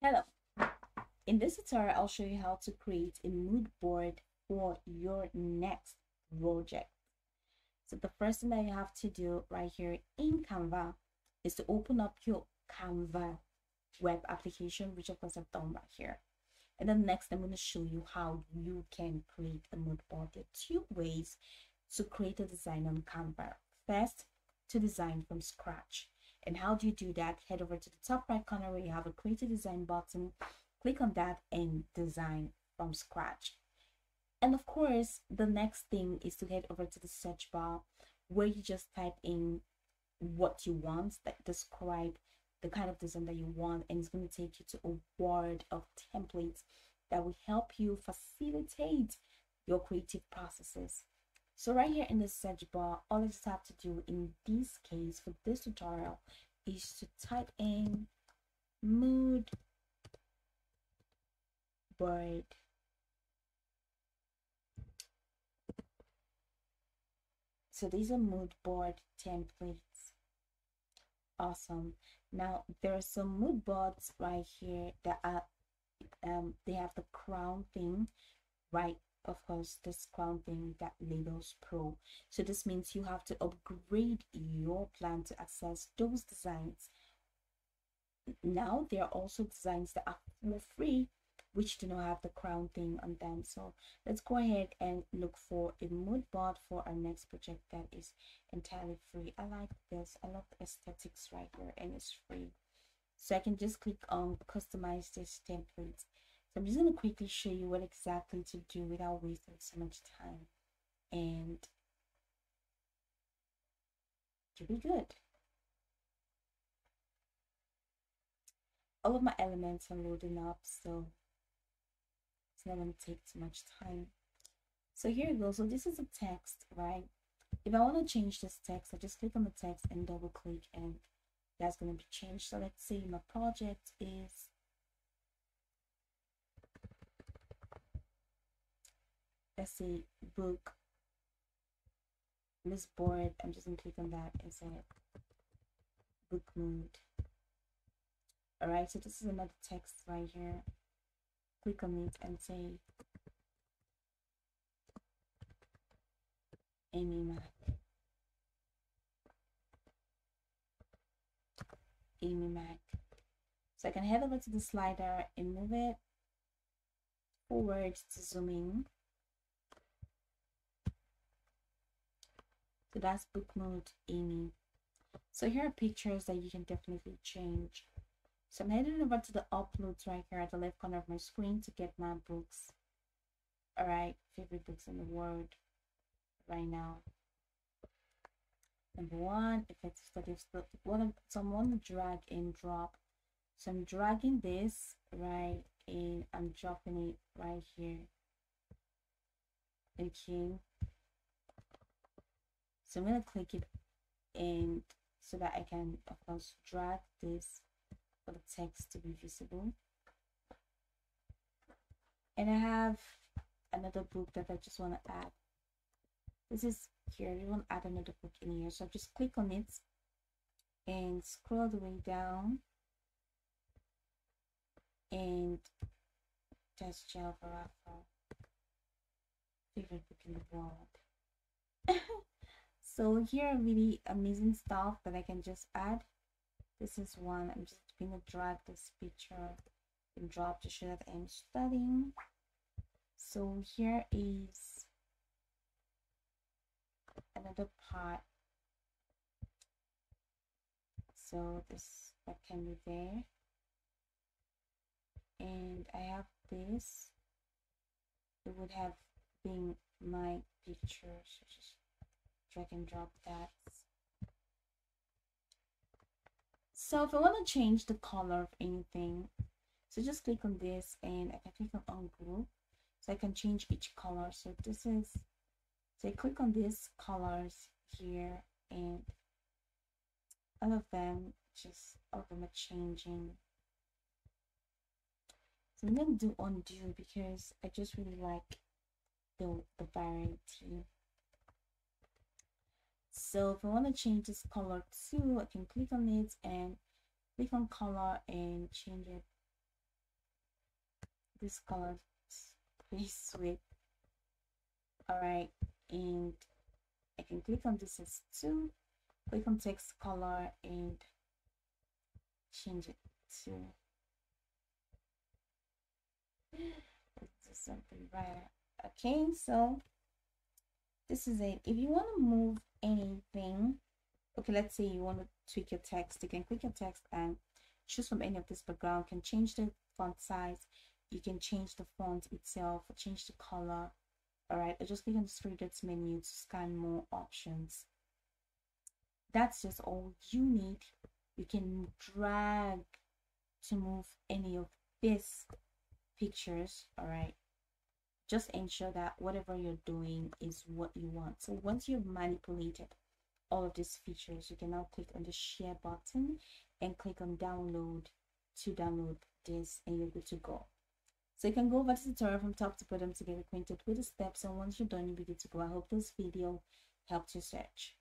Hello, in this tutorial I'll show you how to create a mood board for your next project. So the first thing that you have to do right here in Canva is to open up your Canva web application, which of course I've done right here. And then next I'm going to show you how you can create a mood board. There are two ways to create a design on Canva. First, to design from scratch. And how do you do that? Head over to the top right corner where you have a create a design button. Click on that and design from scratch. And of course, the next thing is to head over to the search bar where you just type in what you want, that describe the kind of design that you want, and it's going to take you to a world of templates that will help you facilitate your creative processes. So right here in the search bar, all you just have to do in this case for this tutorial is to type in mood board. So these are mood board templates. Awesome. Now there are some mood boards right here that are they have the crown thing, right? Of course, this crown thing that labels pro. So this means you have to upgrade your plan to access those designs. Now there are also designs that are for free, which do not have the crown thing on them. So let's go ahead and look for a mood board for our next project that is entirely free. I like this. I love the aesthetics right here, and it's free. So I can just click on customize this template. So I'm just going to quickly show you what exactly to do without wasting so much time, and you'll be good. All of my elements are loading up, so it's not going to take too much time. So here it goes. So this is a text, right? If I want to change this text, I just click on the text and double click, and that's going to be changed. So let's say my project is let's say book this board. I'm just going to click on that and say book mood. All right, so this is another text right here. Click on it and say Amy Mac. Amy Mac. So I can head over to the slider and move it forward to zoom in. So that's book mode Amy. So here are pictures that you can definitely change. So I'm heading over to the uploads right here at the left corner of my screen to get my books. All right, favorite books in the world right now. Number one, effective study of stuff. So I'm going to drag and drop. So I'm dragging this right and I'm dropping it right here. Okay. So I'm going to click it and so that I can, of course, drag this for the text to be visible. And I have another book that I just want to add. This is here. I want to add another book in here. So just click on it and scroll the way down and just Gel Varafa, favorite book in the world. So here are really amazing stuff that I can just add. This is one. I'm just gonna drag this picture and drop to show that I'm studying. So here is another part. So this that can be there. And I have this. It would have been my picture. So just drag and drop that. So if I want to change the color of anything, so just click on this and I can click on group, so I can change each color. So this is, so I click on these colors here and all of them are changing. So I'm going to do undo because I just really like the variety. So if I want to change this color too, I can click on it and click on color and change it this color pretty sweet. All right, and I can click on this as 2, click on text color and change it to, let's do something right. Okay, so this is it. If you want to move anything, okay, let's say you want to tweak your text, you can click your text and choose from any of this background. You can change the font size, you can change the font itself, or change the color. All right, I just click on the three dots menu to scan more options. That's just all you need. You can drag to move any of these pictures. All right, just ensure that whatever you're doing is what you want. So once you've manipulated all of these features, you can now click on the share button and click on download to download this, and you're good to go. So you can go over the tutorial from top to bottom to get acquainted with the steps, and once you're done, you'll be good to go. I hope this video helped you search.